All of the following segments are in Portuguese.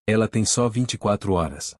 Ela tem só 24 horas.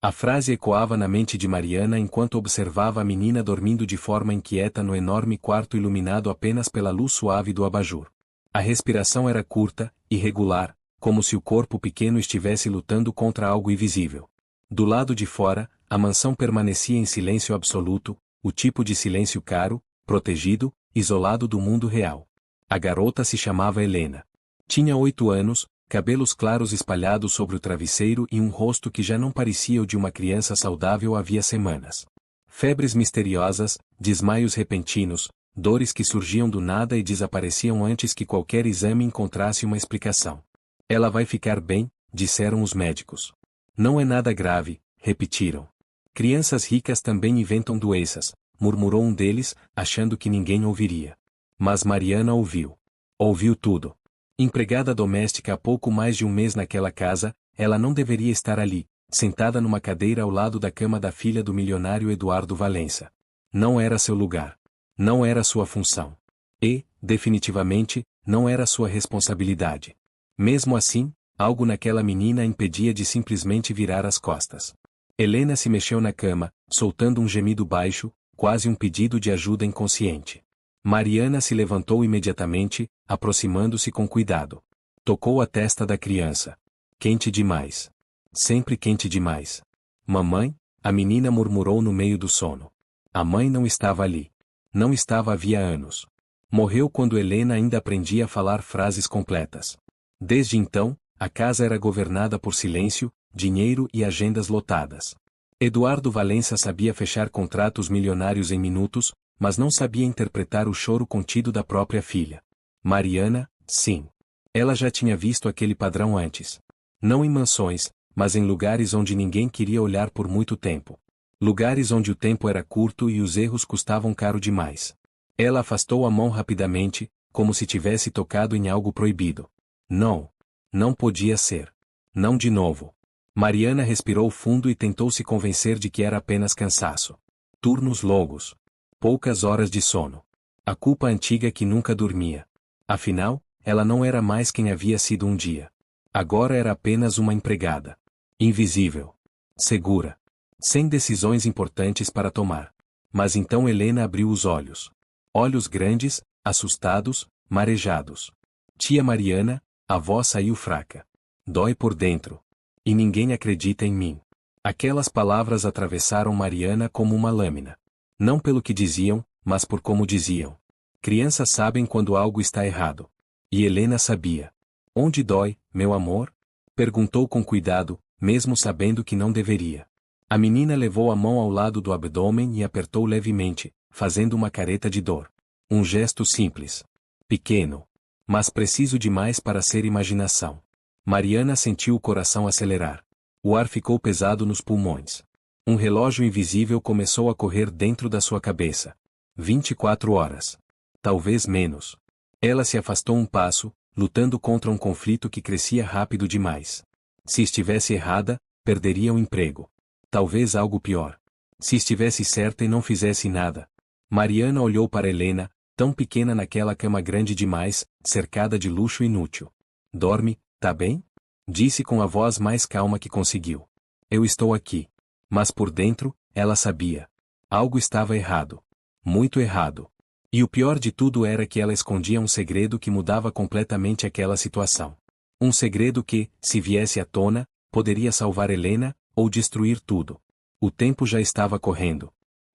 A frase ecoava na mente de Mariana enquanto observava a menina dormindo de forma inquieta no enorme quarto iluminado apenas pela luz suave do abajur. A respiração era curta, irregular, como se o corpo pequeno estivesse lutando contra algo invisível. Do lado de fora, a mansão permanecia em silêncio absoluto, o tipo de silêncio caro, protegido, isolado do mundo real. A garota se chamava Helena. Tinha 8 anos, cabelos claros espalhados sobre o travesseiro e um rosto que já não parecia o de uma criança saudável havia semanas. Febres misteriosas, desmaios repentinos, dores que surgiam do nada e desapareciam antes que qualquer exame encontrasse uma explicação. Ela vai ficar bem, disseram os médicos. Não é nada grave, repetiram. Crianças ricas também inventam doenças, murmurou um deles, achando que ninguém ouviria. Mas Mariana ouviu. Ouviu tudo. Empregada doméstica há pouco mais de um mês naquela casa, ela não deveria estar ali, sentada numa cadeira ao lado da cama da filha do milionário Eduardo Valença. Não era seu lugar. Não era sua função. E, definitivamente, não era sua responsabilidade. Mesmo assim, algo naquela menina a impedia de simplesmente virar as costas. Helena se mexeu na cama, soltando um gemido baixo, quase um pedido de ajuda inconsciente. Mariana se levantou imediatamente, aproximando-se com cuidado. Tocou a testa da criança. Quente demais. Sempre quente demais. Mamãe? A menina murmurou no meio do sono. A mãe não estava ali. Não estava havia anos. Morreu quando Helena ainda aprendia a falar frases completas. Desde então, a casa era governada por silêncio, dinheiro e agendas lotadas. Eduardo Valença sabia fechar contratos milionários em minutos, mas não sabia interpretar o choro contido da própria filha. Mariana, sim. Ela já tinha visto aquele padrão antes. Não em mansões, mas em lugares onde ninguém queria olhar por muito tempo. Lugares onde o tempo era curto e os erros custavam caro demais. Ela afastou a mão rapidamente, como se tivesse tocado em algo proibido. Não. Não podia ser. Não de novo. Mariana respirou fundo e tentou se convencer de que era apenas cansaço. Turnos longos. Poucas horas de sono. A culpa antiga que nunca dormia. Afinal, ela não era mais quem havia sido um dia. Agora era apenas uma empregada. Invisível. Segura. Sem decisões importantes para tomar. Mas então Helena abriu os olhos. Olhos grandes, assustados, marejados. Tia Mariana, a voz saiu fraca. Dói por dentro. E ninguém acredita em mim. Aquelas palavras atravessaram Mariana como uma lâmina. Não pelo que diziam, mas por como diziam. Crianças sabem quando algo está errado. E Helena sabia. Onde dói, meu amor? Perguntou com cuidado, mesmo sabendo que não deveria. A menina levou a mão ao lado do abdômen e apertou levemente, fazendo uma careta de dor. Um gesto simples. Pequeno. Mas preciso demais para ser imaginação. Mariana sentiu o coração acelerar. O ar ficou pesado nos pulmões. Um relógio invisível começou a correr dentro da sua cabeça. 24 horas. Talvez menos. Ela se afastou um passo, lutando contra um conflito que crescia rápido demais. Se estivesse errada, perderia o emprego. Talvez algo pior. Se estivesse certa e não fizesse nada. Mariana olhou para Helena, tão pequena naquela cama grande demais, cercada de luxo inútil. Dorme, tá bem? Disse com a voz mais calma que conseguiu. Eu estou aqui. Mas por dentro, ela sabia. Algo estava errado. Muito errado. E o pior de tudo era que ela escondia um segredo que mudava completamente aquela situação. Um segredo que, se viesse à tona, poderia salvar Helena, ou destruir tudo. O tempo já estava correndo.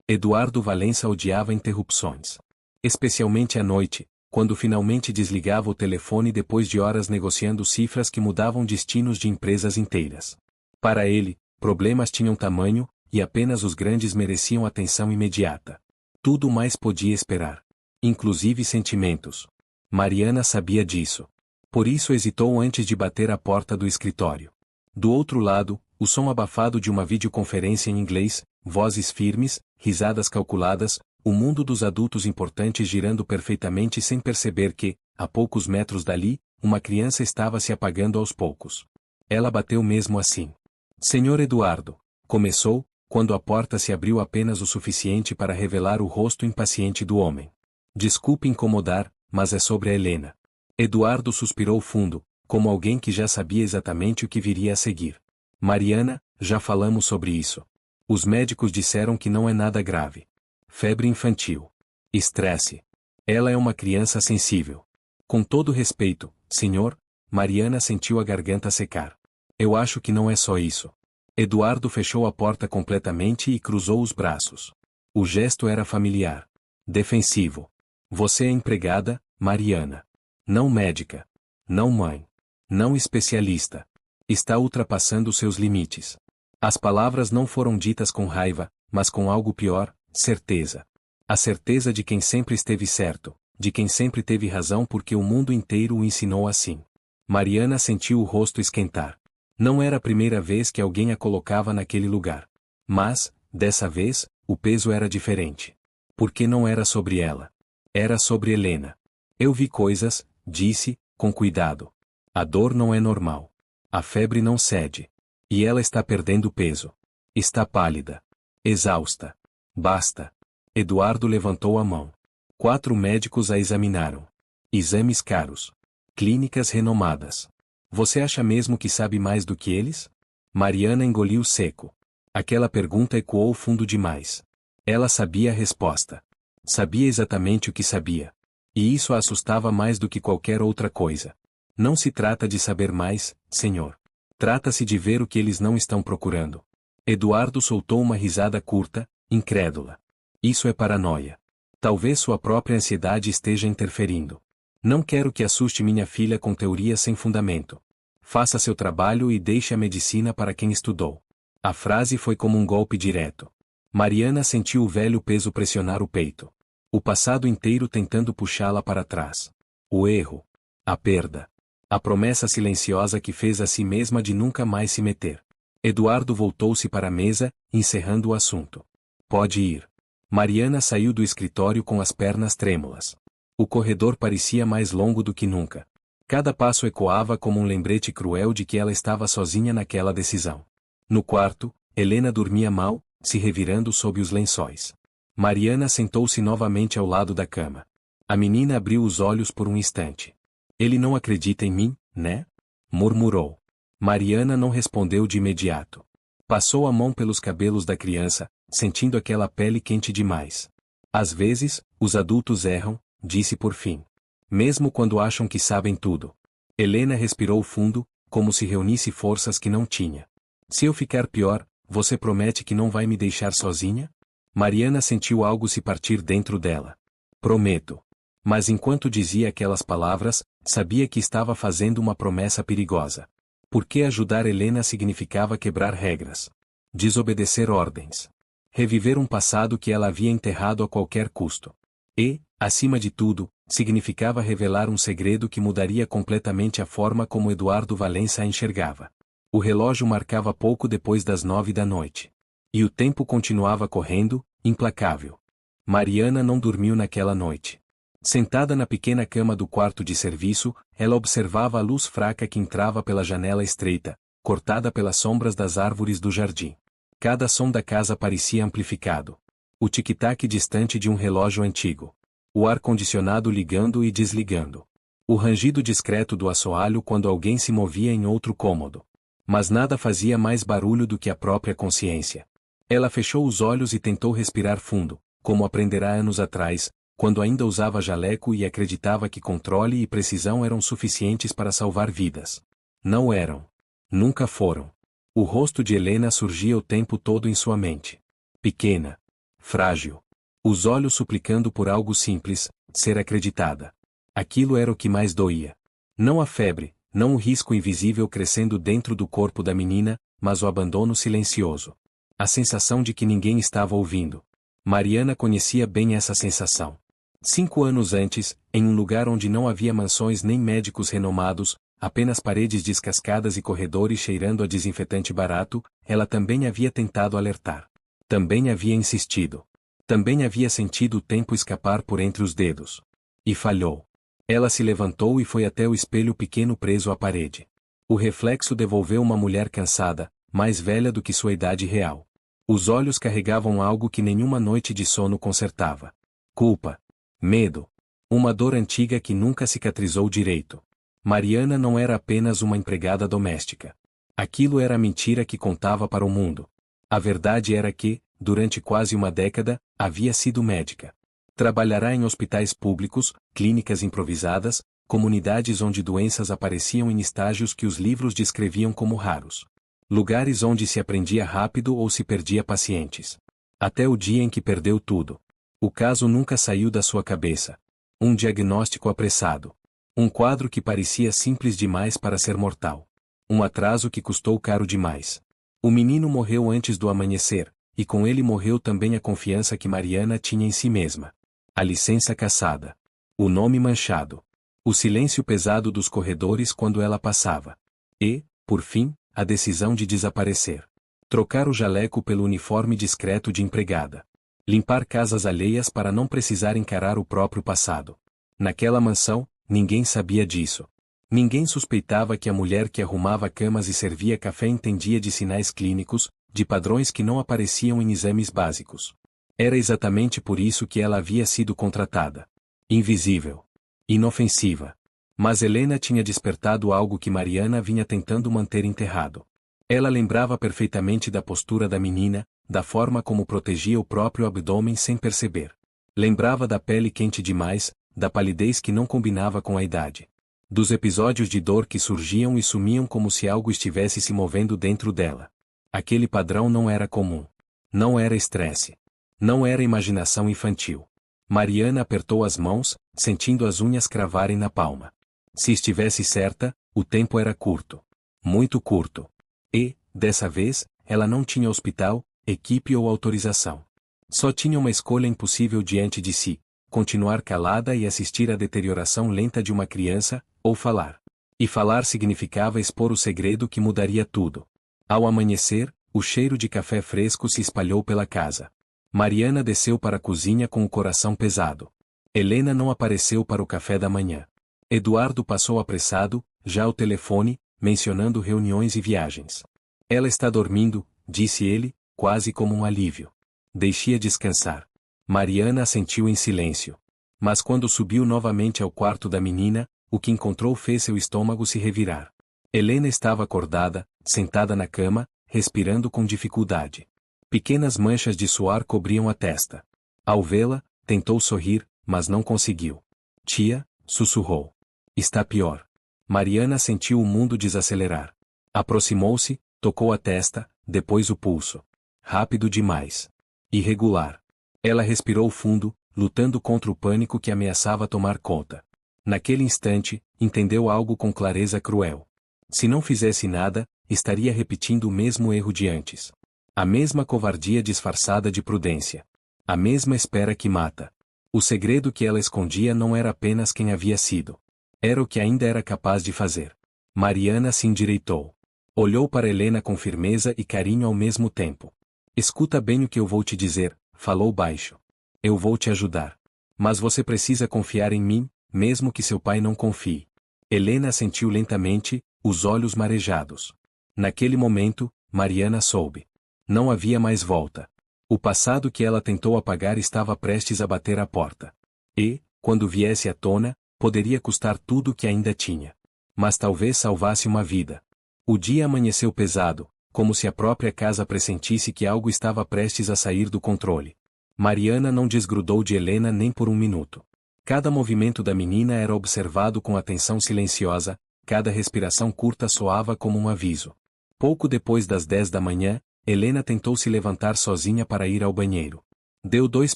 Eduardo Valença odiava interrupções. Especialmente à noite, quando finalmente desligava o telefone depois de horas negociando cifras que mudavam destinos de empresas inteiras. Para ele, problemas tinham tamanho, e apenas os grandes mereciam atenção imediata. Tudo mais podia esperar. Inclusive sentimentos. Mariana sabia disso. Por isso hesitou antes de bater a porta do escritório. Do outro lado, o som abafado de uma videoconferência em inglês, vozes firmes, risadas calculadas, o mundo dos adultos importantes girando perfeitamente sem perceber que, a poucos metros dali, uma criança estava se apagando aos poucos. Ela bateu mesmo assim. Senhor Eduardo, começou, quando a porta se abriu apenas o suficiente para revelar o rosto impaciente do homem. Desculpe incomodar, mas é sobre a Helena. Eduardo suspirou fundo, como alguém que já sabia exatamente o que viria a seguir. Mariana, já falamos sobre isso. Os médicos disseram que não é nada grave. Febre infantil. Estresse. Ela é uma criança sensível. Com todo respeito, senhor, Mariana sentiu a garganta secar. Eu acho que não é só isso. Eduardo fechou a porta completamente e cruzou os braços. O gesto era familiar. Defensivo. Você é empregada, Mariana. Não médica. Não mãe. Não especialista. Está ultrapassando seus limites. As palavras não foram ditas com raiva, mas com algo pior, certeza. A certeza de quem sempre esteve certo, de quem sempre teve razão porque o mundo inteiro o ensinou assim. Mariana sentiu o rosto esquentar. Não era a primeira vez que alguém a colocava naquele lugar. Mas, dessa vez, o peso era diferente. Porque não era sobre ela. Era sobre Helena. Eu vi coisas, disse, com cuidado. A dor não é normal. A febre não cede. E ela está perdendo peso. Está pálida. Exausta. Basta. Eduardo levantou a mão. 4 médicos a examinaram. Exames caros. Clínicas renomadas. Você acha mesmo que sabe mais do que eles? Mariana engoliu seco. Aquela pergunta ecoou fundo demais. Ela sabia a resposta. Sabia exatamente o que sabia. E isso a assustava mais do que qualquer outra coisa. Não se trata de saber mais, senhor. Trata-se de ver o que eles não estão procurando. Eduardo soltou uma risada curta, incrédula. Isso é paranoia. Talvez sua própria ansiedade esteja interferindo. Não quero que assuste minha filha com teorias sem fundamento. Faça seu trabalho e deixe a medicina para quem estudou. A frase foi como um golpe direto. Mariana sentiu o velho peso pressionar o peito. O passado inteiro tentando puxá-la para trás. O erro. A perda. A promessa silenciosa que fez a si mesma de nunca mais se meter. Eduardo voltou-se para a mesa, encerrando o assunto. Pode ir. Mariana saiu do escritório com as pernas trêmulas. O corredor parecia mais longo do que nunca. Cada passo ecoava como um lembrete cruel de que ela estava sozinha naquela decisão. No quarto, Helena dormia mal, se revirando sob os lençóis. Mariana sentou-se novamente ao lado da cama. A menina abriu os olhos por um instante. Ele não acredita em mim, né? Murmurou. Mariana não respondeu de imediato. Passou a mão pelos cabelos da criança, sentindo aquela pele quente demais. Às vezes, os adultos erram, disse por fim. Mesmo quando acham que sabem tudo. Helena respirou fundo, como se reunisse forças que não tinha. Se eu ficar pior, você promete que não vai me deixar sozinha? Mariana sentiu algo se partir dentro dela. Prometo. Mas enquanto dizia aquelas palavras, sabia que estava fazendo uma promessa perigosa. Porque ajudar Helena significava quebrar regras. Desobedecer ordens. Reviver um passado que ela havia enterrado a qualquer custo. E, acima de tudo, significava revelar um segredo que mudaria completamente a forma como Eduardo Valença a enxergava. O relógio marcava pouco depois das 9 da noite. E o tempo continuava correndo, implacável. Mariana não dormiu naquela noite. Sentada na pequena cama do quarto de serviço, ela observava a luz fraca que entrava pela janela estreita, cortada pelas sombras das árvores do jardim. Cada som da casa parecia amplificado. O tic-tac distante de um relógio antigo. O ar-condicionado ligando e desligando. O rangido discreto do assoalho quando alguém se movia em outro cômodo. Mas nada fazia mais barulho do que a própria consciência. Ela fechou os olhos e tentou respirar fundo, como aprenderá anos atrás, quando ainda usava jaleco e acreditava que controle e precisão eram suficientes para salvar vidas. Não eram. Nunca foram. O rosto de Helena surgia o tempo todo em sua mente. Pequena. Frágil. Os olhos suplicando por algo simples, ser acreditada. Aquilo era o que mais doía. Não a febre, não o risco invisível crescendo dentro do corpo da menina, mas o abandono silencioso. A sensação de que ninguém estava ouvindo. Mariana conhecia bem essa sensação. 5 anos antes, em um lugar onde não havia mansões nem médicos renomados, apenas paredes descascadas e corredores cheirando a desinfetante barato, ela também havia tentado alertar. Também havia insistido. Também havia sentido o tempo escapar por entre os dedos. E falhou. Ela se levantou e foi até o espelho pequeno preso à parede. O reflexo devolveu uma mulher cansada, mais velha do que sua idade real. Os olhos carregavam algo que nenhuma noite de sono consertava. Culpa. Medo. Uma dor antiga que nunca cicatrizou direito. Mariana não era apenas uma empregada doméstica. Aquilo era a mentira que contava para o mundo. A verdade era que, durante quase uma década, havia sido médica. Trabalhará em hospitais públicos, clínicas improvisadas, comunidades onde doenças apareciam em estágios que os livros descreviam como raros. Lugares onde se aprendia rápido ou se perdia pacientes. Até o dia em que perdeu tudo. O caso nunca saiu da sua cabeça. Um diagnóstico apressado. Um quadro que parecia simples demais para ser mortal. Um atraso que custou caro demais. O menino morreu antes do amanhecer, e com ele morreu também a confiança que Mariana tinha em si mesma. A licença cassada. O nome manchado. O silêncio pesado dos corredores quando ela passava. E, por fim, a decisão de desaparecer. Trocar o jaleco pelo uniforme discreto de empregada. Limpar casas alheias para não precisar encarar o próprio passado. Naquela mansão, ninguém sabia disso. Ninguém suspeitava que a mulher que arrumava camas e servia café entendia de sinais clínicos, de padrões que não apareciam em exames básicos. Era exatamente por isso que ela havia sido contratada. Invisível. Inofensiva. Mas Helena tinha despertado algo que Mariana vinha tentando manter enterrado. Ela lembrava perfeitamente da postura da menina, da forma como protegia o próprio abdômen sem perceber. Lembrava da pele quente demais, da palidez que não combinava com a idade. Dos episódios de dor que surgiam e sumiam como se algo estivesse se movendo dentro dela. Aquele padrão não era comum. Não era estresse. Não era imaginação infantil. Mariana apertou as mãos, sentindo as unhas cravarem na palma. Se estivesse certa, o tempo era curto. Muito curto. E, dessa vez, ela não tinha hospital, equipe ou autorização. Só tinha uma escolha impossível diante de si: continuar calada e assistir à deterioração lenta de uma criança, ou falar. E falar significava expor o segredo que mudaria tudo. Ao amanhecer, o cheiro de café fresco se espalhou pela casa. Mariana desceu para a cozinha com o coração pesado. Helena não apareceu para o café da manhã. Eduardo passou apressado, já ao telefone, mencionando reuniões e viagens. Ela está dormindo, disse ele, quase como um alívio. Deixe-a descansar. Mariana assentiu em silêncio. Mas quando subiu novamente ao quarto da menina, o que encontrou fez seu estômago se revirar. Helena estava acordada, sentada na cama, respirando com dificuldade. Pequenas manchas de suor cobriam a testa. Ao vê-la, tentou sorrir, mas não conseguiu. Tia, sussurrou. Está pior. Mariana sentiu o mundo desacelerar. Aproximou-se, tocou a testa, depois o pulso. Rápido demais. Irregular. Ela respirou fundo, lutando contra o pânico que ameaçava tomar conta. Naquele instante, entendeu algo com clareza cruel. Se não fizesse nada, estaria repetindo o mesmo erro de antes. A mesma covardia disfarçada de prudência. A mesma espera que mata. O segredo que ela escondia não era apenas quem havia sido. Era o que ainda era capaz de fazer. Mariana se endireitou. Olhou para Helena com firmeza e carinho ao mesmo tempo. Escuta bem o que eu vou te dizer, falou baixo. Eu vou te ajudar. Mas você precisa confiar em mim, mesmo que seu pai não confie. Helena assentiu lentamente, os olhos marejados. Naquele momento, Mariana soube. Não havia mais volta. O passado que ela tentou apagar estava prestes a bater à porta. E, quando viesse à tona, poderia custar tudo o que ainda tinha. Mas talvez salvasse uma vida. O dia amanheceu pesado, como se a própria casa pressentisse que algo estava prestes a sair do controle. Mariana não desgrudou de Helena nem por um minuto. Cada movimento da menina era observado com atenção silenciosa, cada respiração curta soava como um aviso. Pouco depois das 10 da manhã, Helena tentou se levantar sozinha para ir ao banheiro. Deu 2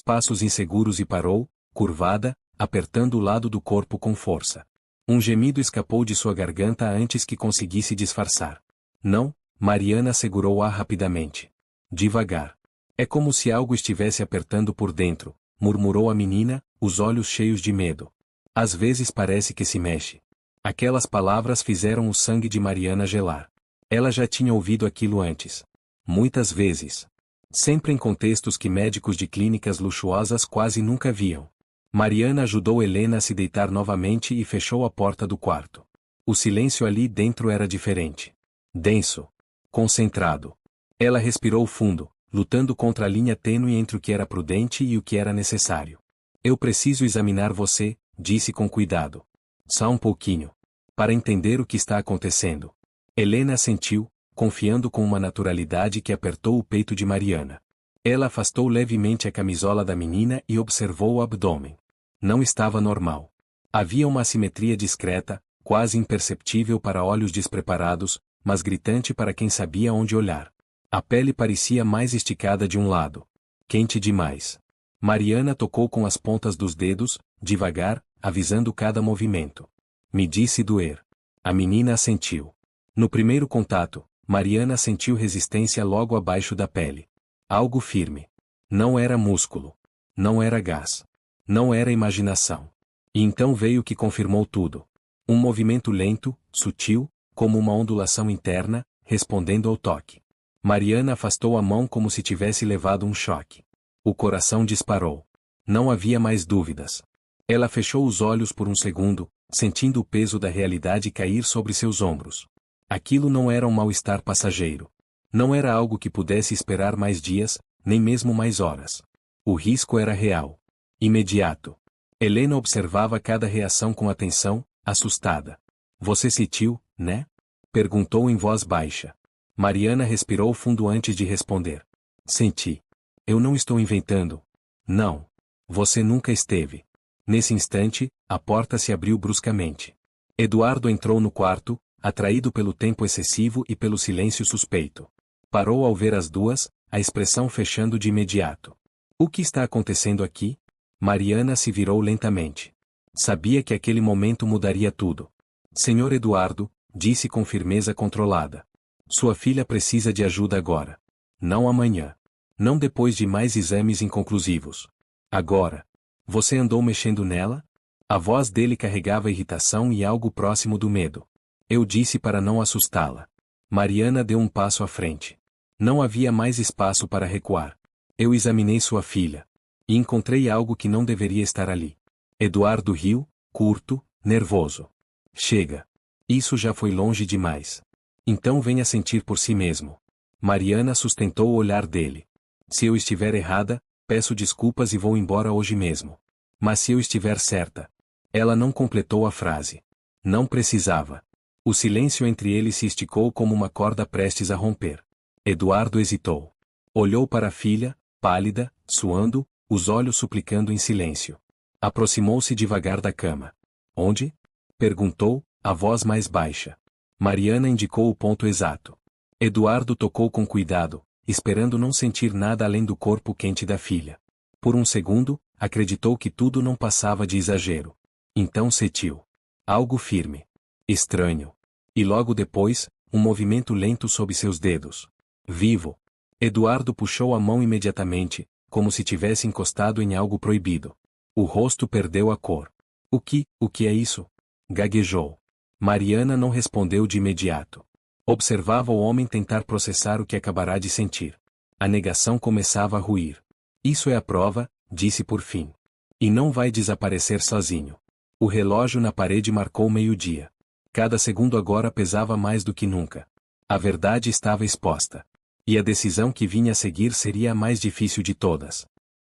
passos inseguros e parou, curvada, apertando o lado do corpo com força. Um gemido escapou de sua garganta antes que conseguisse disfarçar. Não, Mariana segurou o ar rapidamente. Devagar. É como se algo estivesse apertando por dentro, murmurou a menina, os olhos cheios de medo. Às vezes parece que se mexe. Aquelas palavras fizeram o sangue de Mariana gelar. Ela já tinha ouvido aquilo antes. Muitas vezes. Sempre em contextos que médicos de clínicas luxuosas quase nunca viam. Mariana ajudou Helena a se deitar novamente e fechou a porta do quarto. O silêncio ali dentro era diferente. Denso. Concentrado. Ela respirou fundo, lutando contra a linha tênue entre o que era prudente e o que era necessário. Eu preciso examinar você, disse com cuidado. Só um pouquinho. para entender o que está acontecendo. Helena assentiu, confiando com uma naturalidade que apertou o peito de Mariana. Ela afastou levemente a camisola da menina e observou o abdômen. Não estava normal. Havia uma assimetria discreta, quase imperceptível para olhos despreparados, mas gritante para quem sabia onde olhar. A pele parecia mais esticada de um lado. Quente demais. Mariana tocou com as pontas dos dedos, devagar, avisando cada movimento. Me disse doer. A menina assentiu. No primeiro contato, Mariana sentiu resistência logo abaixo da pele. Algo firme. Não era músculo. Não era gás. Não era imaginação. E então veio o que confirmou tudo. Um movimento lento, sutil, como uma ondulação interna, respondendo ao toque. Mariana afastou a mão como se tivesse levado um choque. O coração disparou. Não havia mais dúvidas. Ela fechou os olhos por um segundo, sentindo o peso da realidade cair sobre seus ombros. Aquilo não era um mal-estar passageiro. Não era algo que pudesse esperar mais dias, nem mesmo mais horas. O risco era real. Imediato. Helena observava cada reação com atenção, assustada. Você sentiu, né? Perguntou em voz baixa. Mariana respirou fundo antes de responder. Senti. Eu não estou inventando. Não. Você nunca esteve. Nesse instante, a porta se abriu bruscamente. Eduardo entrou no quarto, atraído pelo tempo excessivo e pelo silêncio suspeito. Parou ao ver as duas, a expressão fechando de imediato. O que está acontecendo aqui? Mariana se virou lentamente. Sabia que aquele momento mudaria tudo. Senhor Eduardo, disse com firmeza controlada. Sua filha precisa de ajuda agora. Não amanhã. Não depois de mais exames inconclusivos. Agora. Você andou mexendo nela? A voz dele carregava irritação e algo próximo do medo. Eu disse para não assustá-la. Mariana deu um passo à frente. Não havia mais espaço para recuar. Eu examinei sua filha. E encontrei algo que não deveria estar ali. Eduardo riu, curto, nervoso. Chega. Isso já foi longe demais. Então venha sentir por si mesmo. Mariana sustentou o olhar dele. Se eu estiver errada, peço desculpas e vou embora hoje mesmo. Mas se eu estiver certa. Ela não completou a frase. Não precisava. O silêncio entre eles se esticou como uma corda prestes a romper. Eduardo hesitou. Olhou para a filha, pálida, suando, os olhos suplicando em silêncio. Aproximou-se devagar da cama. Onde? Perguntou, a voz mais baixa. Mariana indicou o ponto exato. Eduardo tocou com cuidado, esperando não sentir nada além do corpo quente da filha. Por um segundo, acreditou que tudo não passava de exagero. Então sentiu. Algo firme. Estranho. E logo depois, um movimento lento sob seus dedos. Vivo. Eduardo puxou a mão imediatamente, como se tivesse encostado em algo proibido. O rosto perdeu a cor. O que é isso? Gaguejou. Mariana não respondeu de imediato. Observava o homem tentar processar o que acabará de sentir. A negação começava a ruir. Isso é a prova, disse por fim. E não vai desaparecer sozinho. O relógio na parede marcou meio-dia. Cada segundo agora pesava mais do que nunca. A verdade estava exposta. E a decisão que vinha a seguir seria a mais difícil de todas.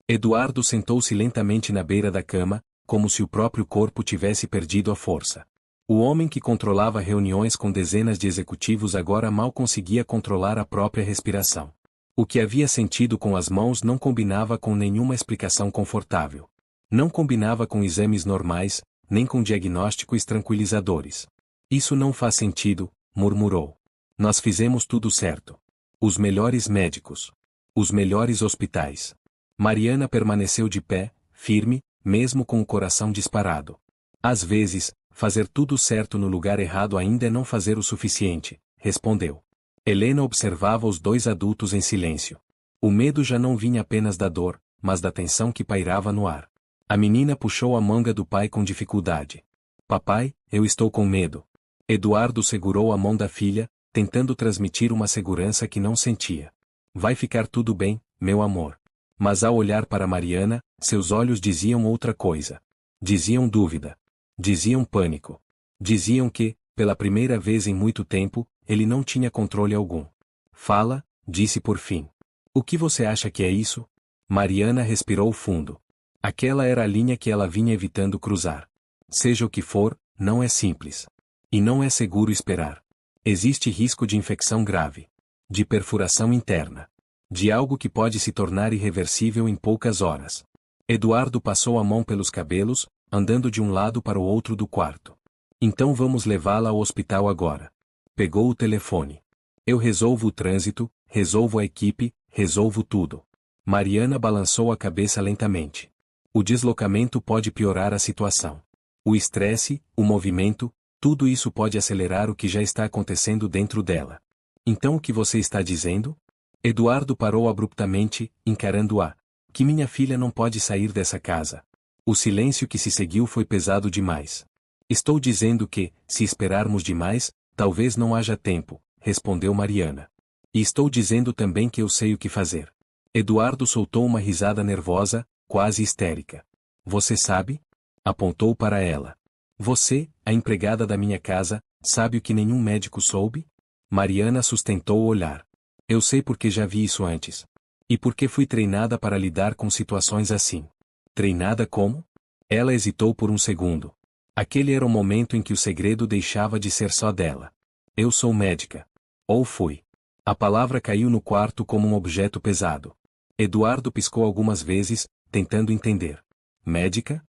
Eduardo sentou-se lentamente na beira da cama, como se o próprio corpo tivesse perdido a força. O homem que controlava reuniões com dezenas de executivos agora mal conseguia controlar a própria respiração. O que havia sentido com as mãos não combinava com nenhuma explicação confortável. Não combinava com exames normais, nem com diagnósticos tranquilizadores. Isso não faz sentido, murmurou. Nós fizemos tudo certo. Os melhores médicos. Os melhores hospitais. Mariana permaneceu de pé, firme, mesmo com o coração disparado. Às vezes, fazer tudo certo no lugar errado ainda é não fazer o suficiente, respondeu. Helena observava os dois adultos em silêncio. O medo já não vinha apenas da dor, mas da tensão que pairava no ar. A menina puxou a manga do pai com dificuldade. Papai, eu estou com medo. Eduardo segurou a mão da filha, tentando transmitir uma segurança que não sentia. Vai ficar tudo bem, meu amor. Mas ao olhar para Mariana, seus olhos diziam outra coisa. Diziam dúvida. Diziam pânico. Diziam que, pela primeira vez em muito tempo, ele não tinha controle algum. Fala, disse por fim. O que você acha que é isso? Mariana respirou fundo. Aquela era a linha que ela vinha evitando cruzar. Seja o que for, não é simples. E não é seguro esperar. Existe risco de infecção grave, de perfuração interna, de algo que pode se tornar irreversível em poucas horas. Eduardo passou a mão pelos cabelos, andando de um lado para o outro do quarto. Então vamos levá-la ao hospital agora. Pegou o telefone. Eu resolvo o trânsito, resolvo a equipe, resolvo tudo. Mariana balançou a cabeça lentamente. O deslocamento pode piorar a situação. O estresse, o movimento, tudo isso pode acelerar o que já está acontecendo dentro dela. Então o que você está dizendo? Eduardo parou abruptamente, encarando-a. Que minha filha não pode sair dessa casa. O silêncio que se seguiu foi pesado demais. Estou dizendo que, se esperarmos demais, talvez não haja tempo, respondeu Mariana. E estou dizendo também que eu sei o que fazer. Eduardo soltou uma risada nervosa, quase histérica. Você sabe? Apontou para ela. Você, a empregada da minha casa, sabe o que nenhum médico soube? Mariana sustentou o olhar. Eu sei porque já vi isso antes. E porque fui treinada para lidar com situações assim. Treinada como? Ela hesitou por um segundo. Aquele era o momento em que o segredo deixava de ser só dela. Eu sou médica. Ou fui. A palavra caiu no quarto como um objeto pesado. Eduardo piscou algumas vezes, tentando entender. Médica?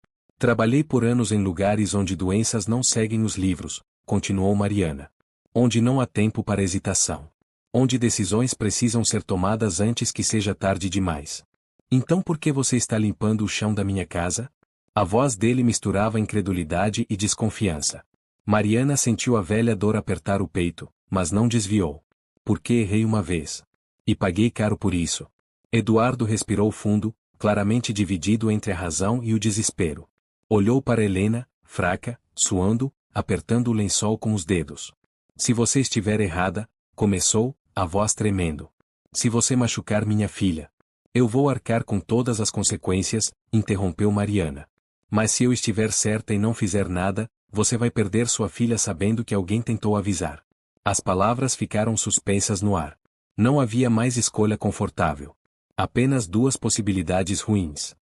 Trabalhei por anos em lugares onde doenças não seguem os livros, continuou Mariana. Onde não há tempo para hesitação. Onde decisões precisam ser tomadas antes que seja tarde demais. Então por que você está limpando o chão da minha casa? A voz dele misturava incredulidade e desconfiança. Mariana sentiu a velha dor apertar o peito, mas não desviou. Porque errei uma vez. E paguei caro por isso. Eduardo respirou fundo, claramente dividido entre a razão e o desespero. Olhou para Helena, fraca, suando, apertando o lençol com os dedos. Se você estiver errada, começou, a voz tremendo. Se você machucar minha filha, eu vou arcar com todas as consequências, interrompeu Mariana. Mas se eu estiver certa e não fizer nada, você vai perder sua filha sabendo que alguém tentou avisar. As palavras ficaram suspensas no ar. Não havia mais escolha confortável. Apenas duas possibilidades ruins.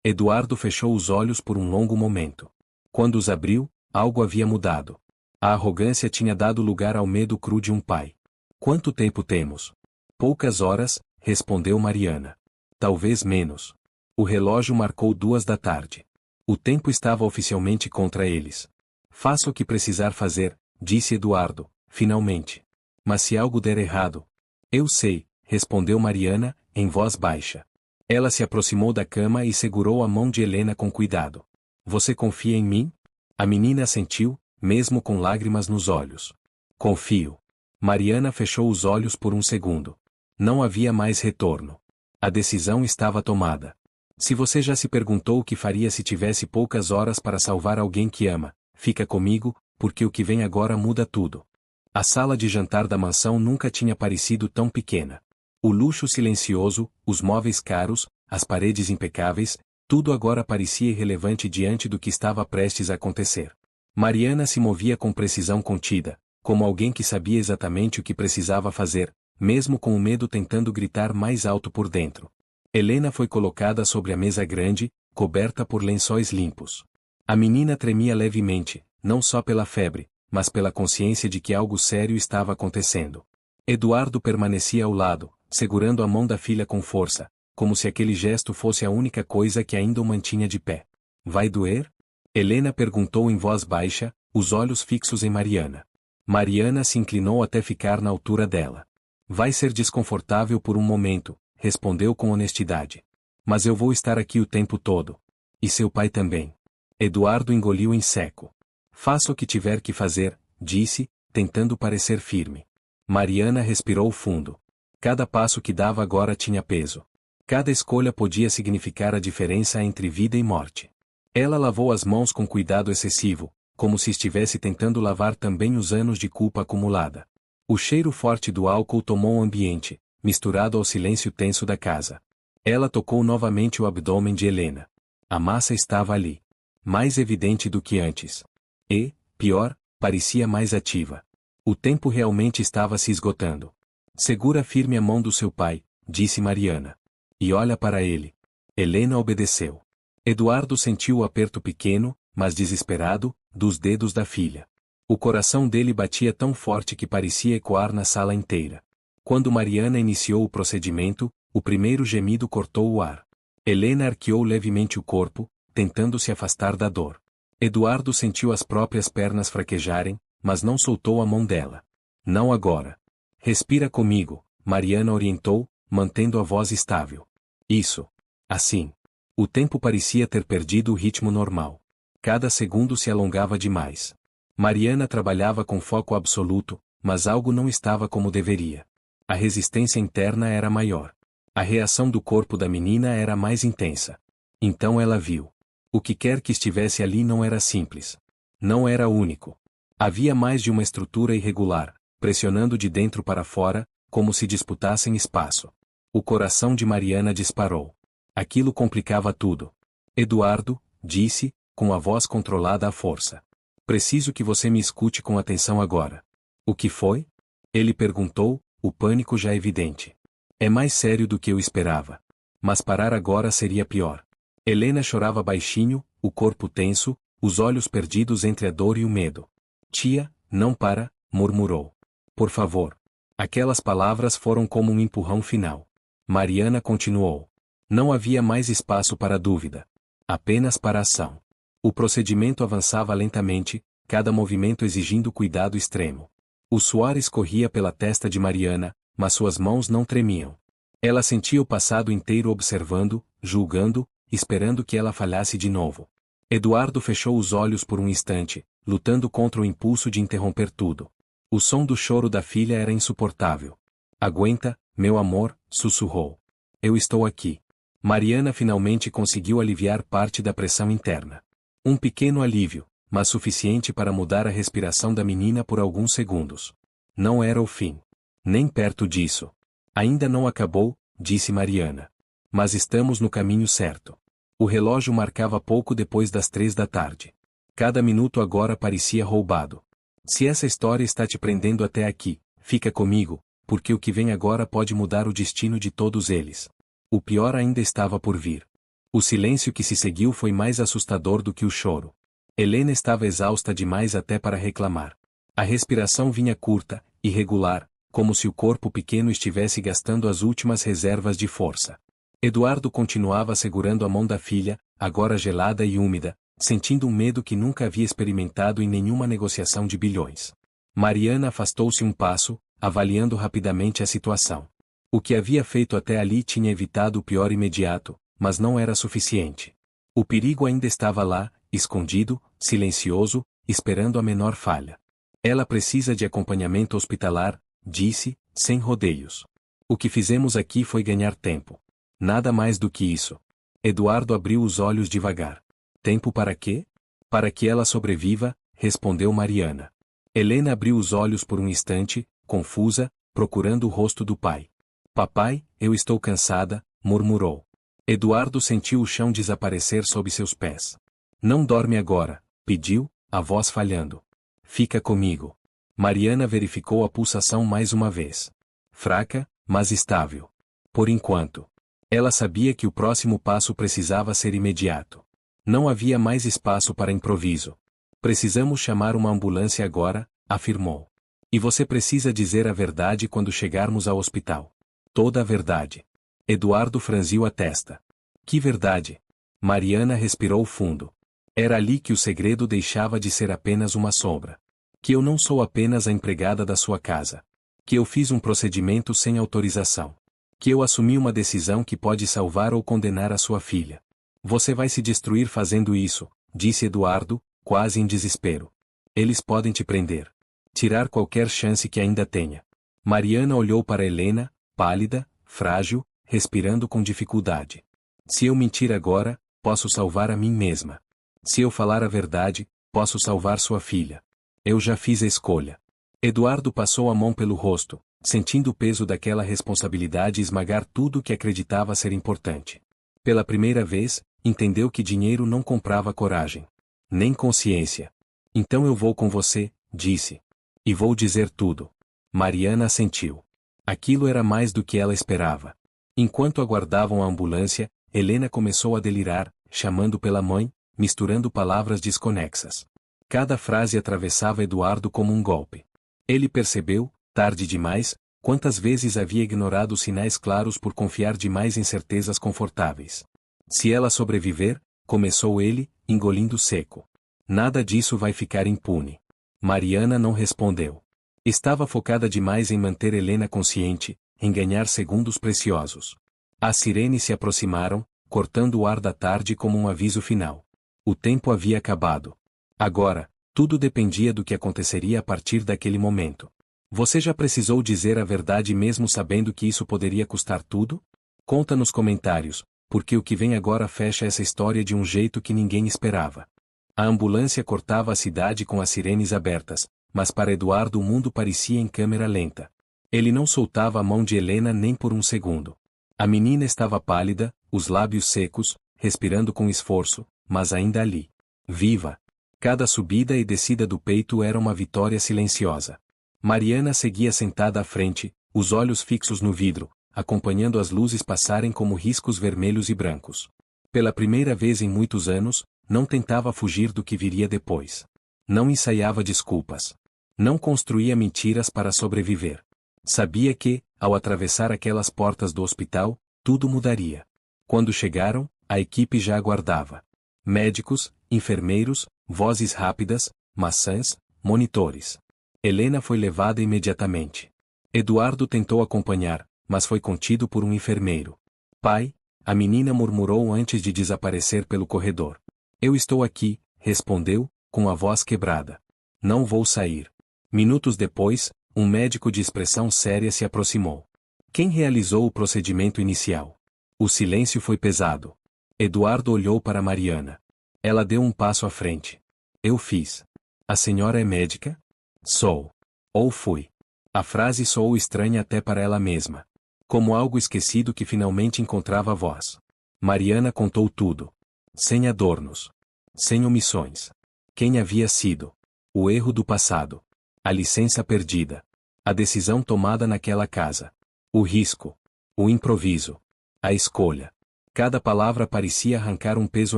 Eduardo fechou os olhos por um longo momento. Quando os abriu, algo havia mudado. A arrogância tinha dado lugar ao medo cru de um pai. Quanto tempo temos? Poucas horas, respondeu Mariana. Talvez menos. O relógio marcou 2 da tarde. O tempo estava oficialmente contra eles. Faça o que precisar fazer, disse Eduardo, finalmente. Mas se algo der errado. Eu sei, respondeu Mariana, em voz baixa. Ela se aproximou da cama e segurou a mão de Helena com cuidado. Você confia em mim? A menina assentiu, mesmo com lágrimas nos olhos. Confio. Mariana fechou os olhos por um segundo. Não havia mais retorno. A decisão estava tomada. Se você já se perguntou o que faria se tivesse poucas horas para salvar alguém que ama, fica comigo, porque o que vem agora muda tudo. A sala de jantar da mansão nunca tinha parecido tão pequena. O luxo silencioso, os móveis caros, as paredes impecáveis, tudo agora parecia irrelevante diante do que estava prestes a acontecer. Mariana se movia com precisão contida, como alguém que sabia exatamente o que precisava fazer, mesmo com o medo tentando gritar mais alto por dentro. Helena foi colocada sobre a mesa grande, coberta por lençóis limpos. A menina tremia levemente, não só pela febre, mas pela consciência de que algo sério estava acontecendo. Eduardo permanecia ao lado, segurando a mão da filha com força, como se aquele gesto fosse a única coisa que ainda o mantinha de pé. Vai doer? Helena perguntou em voz baixa, os olhos fixos em Mariana. Mariana se inclinou até ficar na altura dela. Vai ser desconfortável por um momento, respondeu com honestidade. Mas eu vou estar aqui o tempo todo. E seu pai também. Eduardo engoliu em seco. Faça o que tiver que fazer, disse, tentando parecer firme. Mariana respirou fundo. Cada passo que dava agora tinha peso. Cada escolha podia significar a diferença entre vida e morte. Ela lavou as mãos com cuidado excessivo, como se estivesse tentando lavar também os anos de culpa acumulada. O cheiro forte do álcool tomou o ambiente, misturado ao silêncio tenso da casa. Ela tocou novamente o abdômen de Helena. A massa estava ali. Mais evidente do que antes. E, pior, parecia mais ativa. O tempo realmente estava se esgotando. Segura firme a mão do seu pai, disse Mariana. E olha para ele. Helena obedeceu. Eduardo sentiu o aperto pequeno, mas desesperado, dos dedos da filha. O coração dele batia tão forte que parecia ecoar na sala inteira. Quando Mariana iniciou o procedimento, o primeiro gemido cortou o ar. Helena arqueou levemente o corpo, tentando se afastar da dor. Eduardo sentiu as próprias pernas fraquejarem, mas não soltou a mão dela. Não agora. Respira comigo, Mariana orientou, mantendo a voz estável. Isso. Assim. O tempo parecia ter perdido o ritmo normal. Cada segundo se alongava demais. Mariana trabalhava com foco absoluto, mas algo não estava como deveria. A resistência interna era maior. A reação do corpo da menina era mais intensa. Então ela viu. O que quer que estivesse ali não era simples. Não era único. Havia mais de uma estrutura irregular, pressionando de dentro para fora, como se disputassem espaço. O coração de Mariana disparou. Aquilo complicava tudo. Eduardo, disse, com a voz controlada à força. Preciso que você me escute com atenção agora. O que foi? Ele perguntou, o pânico já evidente. É mais sério do que eu esperava. Mas parar agora seria pior. Helena chorava baixinho, o corpo tenso, os olhos perdidos entre a dor e o medo. Tia, não para, murmurou. Por favor. Aquelas palavras foram como um empurrão final. Mariana continuou. Não havia mais espaço para dúvida. Apenas para ação. O procedimento avançava lentamente, cada movimento exigindo cuidado extremo. O suor escorria pela testa de Mariana, mas suas mãos não tremiam. Ela sentia o passado inteiro observando, julgando, esperando que ela falhasse de novo. Eduardo fechou os olhos por um instante, lutando contra o impulso de interromper tudo. O som do choro da filha era insuportável. Aguenta, meu amor, sussurrou. Eu estou aqui. Mariana finalmente conseguiu aliviar parte da pressão interna. Um pequeno alívio, mas suficiente para mudar a respiração da menina por alguns segundos. Não era o fim. Nem perto disso. Ainda não acabou, disse Mariana. Mas estamos no caminho certo. O relógio marcava pouco depois das 3 da tarde. Cada minuto agora parecia roubado. Se essa história está te prendendo até aqui, fica comigo, porque o que vem agora pode mudar o destino de todos eles. O pior ainda estava por vir. O silêncio que se seguiu foi mais assustador do que o choro. Helena estava exausta demais até para reclamar. A respiração vinha curta, irregular, como se o corpo pequeno estivesse gastando as últimas reservas de força. Eduardo continuava segurando a mão da filha, agora gelada e úmida, sentindo um medo que nunca havia experimentado em nenhuma negociação de bilhões. Mariana afastou-se um passo, avaliando rapidamente a situação. O que havia feito até ali tinha evitado o pior imediato, mas não era suficiente. O perigo ainda estava lá, escondido, silencioso, esperando a menor falha. Ela precisa de acompanhamento hospitalar, disse, sem rodeios. O que fizemos aqui foi ganhar tempo. Nada mais do que isso. Eduardo abriu os olhos devagar. Tempo para quê? Para que ela sobreviva, respondeu Mariana. Helena abriu os olhos por um instante, confusa, procurando o rosto do pai. Papai, eu estou cansada, murmurou. Eduardo sentiu o chão desaparecer sob seus pés. Não dorme agora, pediu, a voz falhando. Fica comigo. Mariana verificou a pulsação mais uma vez. Fraca, mas estável. Por enquanto. Ela sabia que o próximo passo precisava ser imediato. Não havia mais espaço para improviso. Precisamos chamar uma ambulância agora, afirmou. E você precisa dizer a verdade quando chegarmos ao hospital. Toda a verdade. Eduardo franziu a testa. Que verdade? Mariana respirou fundo. Era ali que o segredo deixava de ser apenas uma sombra. Que eu não sou apenas a empregada da sua casa. Que eu fiz um procedimento sem autorização. Que eu assumi uma decisão que pode salvar ou condenar a sua filha. Você vai se destruir fazendo isso, disse Eduardo, quase em desespero. Eles podem te prender. Tirar qualquer chance que ainda tenha. Mariana olhou para Helena, pálida, frágil, respirando com dificuldade. Se eu mentir agora, posso salvar a mim mesma. Se eu falar a verdade, posso salvar sua filha. Eu já fiz a escolha. Eduardo passou a mão pelo rosto, sentindo o peso daquela responsabilidade esmagar tudo o que acreditava ser importante. Pela primeira vez, entendeu que dinheiro não comprava coragem. Nem consciência. Então eu vou com você, disse. E vou dizer tudo. Mariana assentiu. Aquilo era mais do que ela esperava. Enquanto aguardavam a ambulância, Helena começou a delirar, chamando pela mãe, misturando palavras desconexas. Cada frase atravessava Eduardo como um golpe. Ele percebeu, tarde demais, quantas vezes havia ignorado os sinais claros por confiar demais em certezas confortáveis. Se ela sobreviver, começou ele, engolindo seco. Nada disso vai ficar impune. Mariana não respondeu. Estava focada demais em manter Helena consciente, em ganhar segundos preciosos. As sirenes se aproximaram, cortando o ar da tarde como um aviso final. O tempo havia acabado. Agora, tudo dependia do que aconteceria a partir daquele momento. Você já precisou dizer a verdade mesmo sabendo que isso poderia custar tudo? Conta nos comentários, porque o que vem agora fecha essa história de um jeito que ninguém esperava. A ambulância cortava a cidade com as sirenes abertas, mas para Eduardo o mundo parecia em câmera lenta. Ele não soltava a mão de Helena nem por um segundo. A menina estava pálida, os lábios secos, respirando com esforço, mas ainda ali. Viva! Cada subida e descida do peito era uma vitória silenciosa. Mariana seguia sentada à frente, os olhos fixos no vidro, acompanhando as luzes passarem como riscos vermelhos e brancos. Pela primeira vez em muitos anos, não tentava fugir do que viria depois. Não ensaiava desculpas. Não construía mentiras para sobreviver. Sabia que, ao atravessar aquelas portas do hospital, tudo mudaria. Quando chegaram, a equipe já aguardava. Médicos, enfermeiros, vozes rápidas, maçãs, monitores. Helena foi levada imediatamente. Eduardo tentou acompanhar, mas foi contido por um enfermeiro. Pai, a menina murmurou antes de desaparecer pelo corredor. Eu estou aqui, respondeu, com a voz quebrada. Não vou sair. Minutos depois, um médico de expressão séria se aproximou. Quem realizou o procedimento inicial? O silêncio foi pesado. Eduardo olhou para Mariana. Ela deu um passo à frente. Eu fiz. A senhora é médica? Sou. Ou fui. A frase soou estranha até para ela mesma. Como algo esquecido que finalmente encontrava voz. Mariana contou tudo. Sem adornos. Sem omissões. Quem havia sido. O erro do passado. A licença perdida. A decisão tomada naquela casa. O risco. O improviso. A escolha. Cada palavra parecia arrancar um peso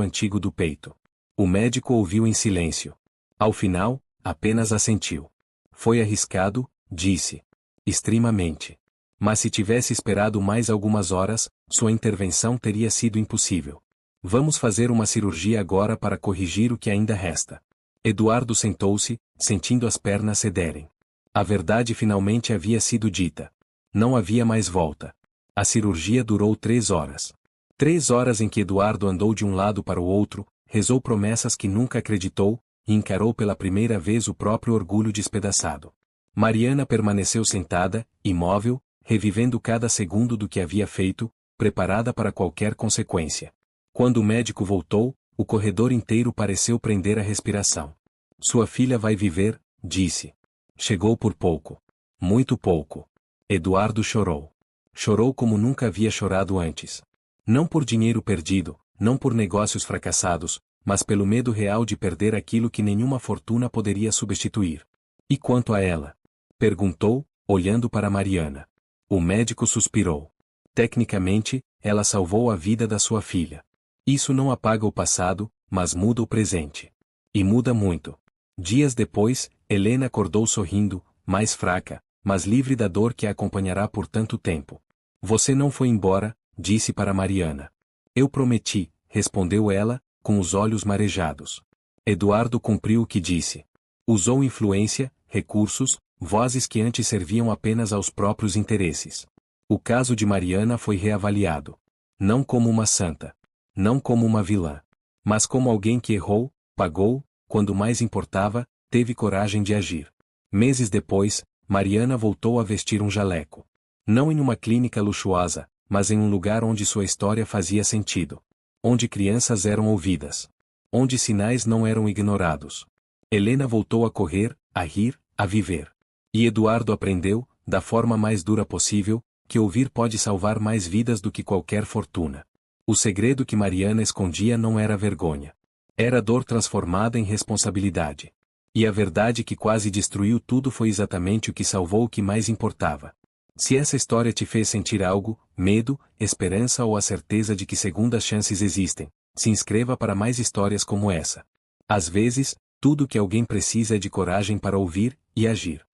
antigo do peito. O médico ouviu em silêncio. Ao final, apenas assentiu. Foi arriscado, disse. Extremamente. Mas se tivesse esperado mais algumas horas, sua intervenção teria sido impossível. Vamos fazer uma cirurgia agora para corrigir o que ainda resta. Eduardo sentou-se, sentindo as pernas cederem. A verdade finalmente havia sido dita. Não havia mais volta. A cirurgia durou 3 horas. 3 horas em que Eduardo andou de um lado para o outro, rezou promessas que nunca acreditou, e encarou pela primeira vez o próprio orgulho despedaçado. Mariana permaneceu sentada, imóvel, revivendo cada segundo do que havia feito, preparada para qualquer consequência. Quando o médico voltou, o corredor inteiro pareceu prender a respiração. Sua filha vai viver, disse. Chegou por pouco. Muito pouco. Eduardo chorou. Chorou como nunca havia chorado antes. Não por dinheiro perdido, não por negócios fracassados, mas pelo medo real de perder aquilo que nenhuma fortuna poderia substituir. E quanto a ela? Perguntou, olhando para Mariana. O médico suspirou. Tecnicamente, ela salvou a vida da sua filha. Isso não apaga o passado, mas muda o presente. E muda muito. Dias depois, Helena acordou sorrindo, mais fraca, mas livre da dor que a acompanhará por tanto tempo. Você não foi embora, disse para Mariana. Eu prometi, respondeu ela, com os olhos marejados. Eduardo cumpriu o que disse. Usou influência, recursos, vozes que antes serviam apenas aos próprios interesses. O caso de Mariana foi reavaliado. Não como uma santa. Não como uma vilã. Mas como alguém que errou, pagou, quando mais importava, teve coragem de agir. Meses depois, Mariana voltou a vestir um jaleco. Não em uma clínica luxuosa, mas em um lugar onde sua história fazia sentido. Onde crianças eram ouvidas. Onde sinais não eram ignorados. Helena voltou a correr, a rir, a viver. E Eduardo aprendeu, da forma mais dura possível, que ouvir pode salvar mais vidas do que qualquer fortuna. O segredo que Mariana escondia não era vergonha. Era dor transformada em responsabilidade. E a verdade que quase destruiu tudo foi exatamente o que salvou o que mais importava. Se essa história te fez sentir algo, medo, esperança ou a certeza de que segundas chances existem, se inscreva para mais histórias como essa. Às vezes, Tudo que alguém precisa é de coragem para ouvir e agir.